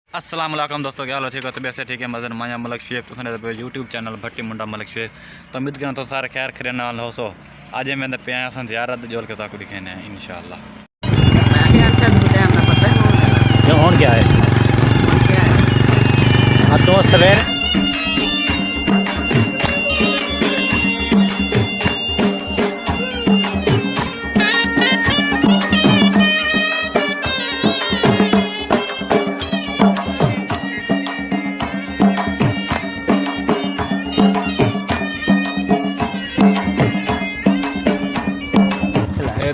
अस्सलाम वालेकुम दोस्तों, क्या हाल है? ठीक है? तबीयत से ठीक है? मज़र माया मलिक शेख तो सुने यूट्यूब चैनल भट्टी मुंडा मलिक शेख। तो उम्मीद करें तो सारे खैर खरे नाल हो सो। आज मैं पे आया सन ज़ियारत जोल के ताकू दिखाने हैं इंशाल्लाह। क्यों होन क्या है? हाँ तो सवेरे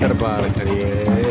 दरबार खड़ी है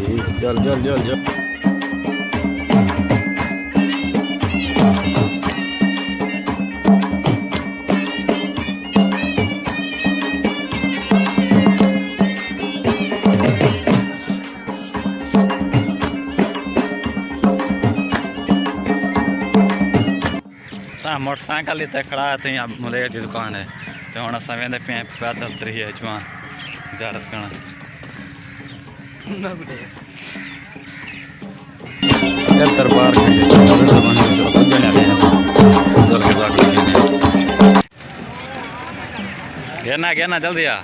जी। जल जल जल जल मोटरसाइकिल इतने खड़ा है तो मुले की दुकान है तो हम अस वेंदे पे पैदल तरी है जवान ज़ियारत करना। दरबार गिरना गिरना जल्दी आ।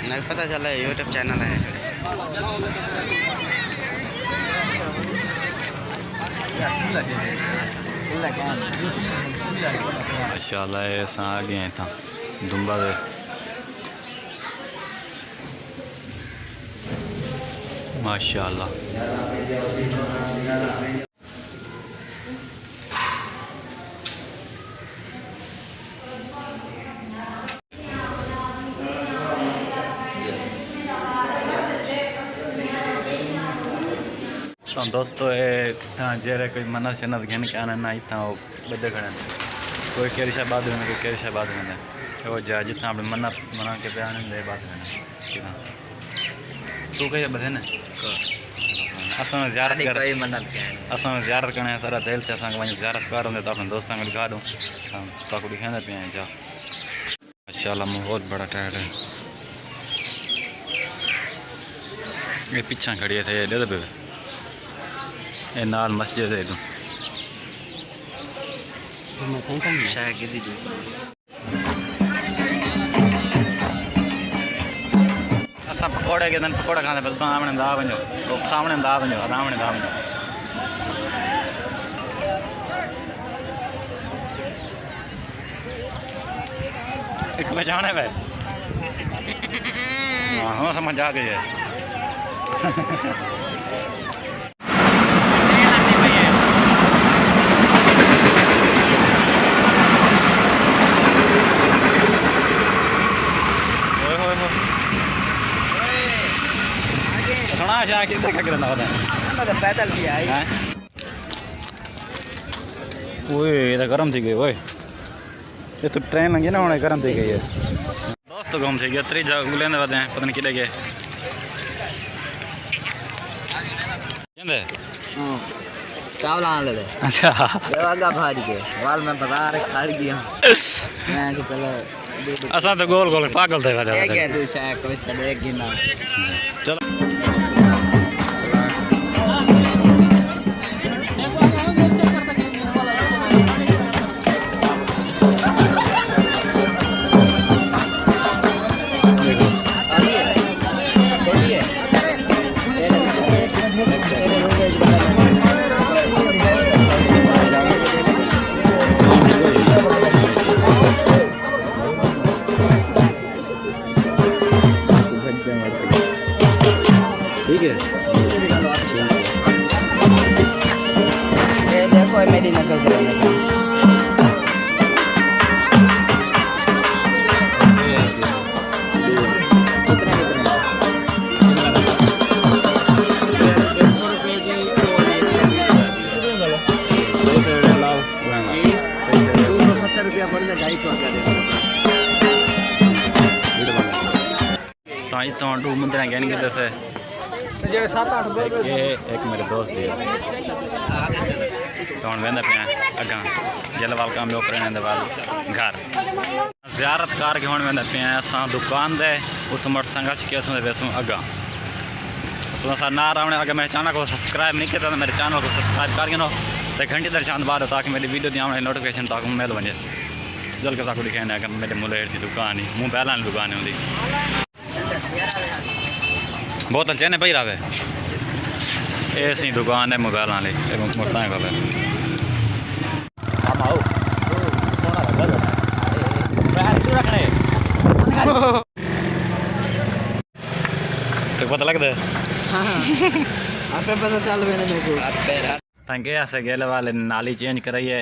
नहीं पता चला यूट्यूब चैनल है। माशाल्लाह ऐसा आ गए हैं था दुम्बा दे माशाल्लाह। तो दोस्तों इतना जेरे कोई मना शनत घन के आना ना इतना वो बदे खड़े कोई केरी शा बाद में कोई केरी शा बाद में वो जा जितना अपने मना मना के बयान ले बात में कितना तू कहे बदे ना असल में ज़ियारत कर असल में ज़ियारत करने सारा दिल से असां वहीं ज़ियारत कर रहे तो अपने दोस्तों को दिखा दूँ तो आपको दिखाने पे जा। माशाल्लाह बहुत बड़ा टायर है ये पीछा खड़ी है थे दे दे ए नाल मस्जिद है असां पकौड़े के दिन पकौड़ा खाते बस सामने दा वञो सामने दा वञो सामने दा वञो। एक बचाने पे हाँ समझ आ गई है। पैदल भी आई ये गरम थी गई ओए ये तो ट्रेन लगी ना होने गरम थी गई है दोस्त गम थी गया त्री जगह लेने वाले हैं पता नहीं किधर गए चावल आने ले अच्छा देवागा भारी के वाल में बता रहे खाड़ी गया मैं कि चलो असा तो गोल गोल पागल थे वाला एक है दो चाय कोई सड़े एक गिना चलो ठीक है ये देखो मेरी नकल कराने का तो डू मंदिर गए नहीं जैसे एक मेरे दोस्त है तो हम वेंदे पे अगा जल वाल काम लोग करने दे वाल घर ज़ियारत कार के होने में पे असां दुकान दे उत मोटरसाइकिल छिकेसूँ वैसूँ अगा तो असा ना रावणे अगर मेरे चैनल को सब्सक्राइब नहीं किया तो मेरे चैनल को सब्सक्राइब कर गिनो तो घंटी दर्शान बाद ताकि मेरी वीडियो दी नोटिफिकेशन ताकि मिल वजे जल के ताकि दिखाने अगर मेरे मुले की दुकान ही मुँह पहला दुकान होंगी बोतल चेने पई रहा ये सी दुकान है मोबाइल वाली मोटरसाइकिल है तो पता लगता है आपे पता चल मैंने मेरे को थैंक यू ऐसे गेले वाले नाली चेंज कराइए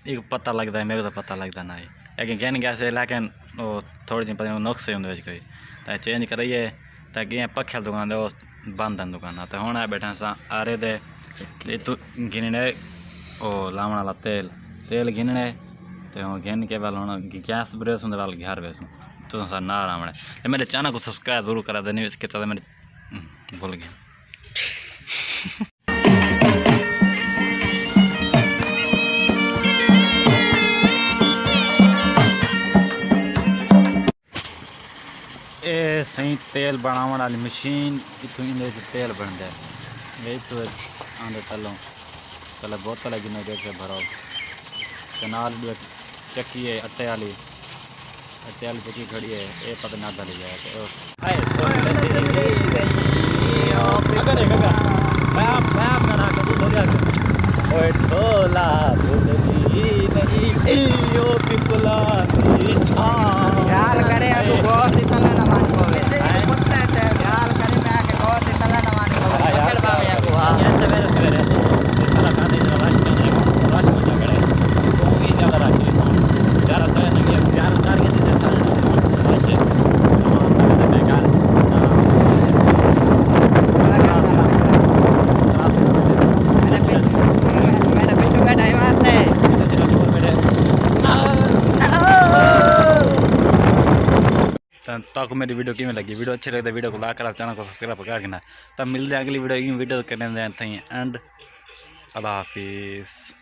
एक पता लगता है मेरे को तो पता लगता ना है लेकिन कहने कैसे लेकिन वो थोड़ी जी पता नुक्स होंगे कोई तो चेंज कराइए ताकि पखे दुकान दे बंद है दुकान तो हूँ बैठा सा आरे दे तू गिनने ओ लावण वाला तेल गिनने तो गिन के वाल हूँ गैस ब्रेस होंगे वाल घर बेसूँ तो सर ना रावण तो मेरे चैनल को सब्सक्राइब जरूर करा देनी इसके तो मेरे भूल गया ये सही तेल बनाने वाली मशीन इतों इन तेल बनता है ये तो आंदे तलों पहले बोतल है गिने देख के भरो कनाल चक्की है आटे वाली चक्की खड़ी है ये पता ना दल जाए तक मेरी वीडियो किमें लगी वीडियो अच्छी लगी वीडियो को लाइक करा चैनल को सब्सक्राइब कर देना तब मिलते हैं अगली वीडियो करने एंड अल्लाह हाफिज़।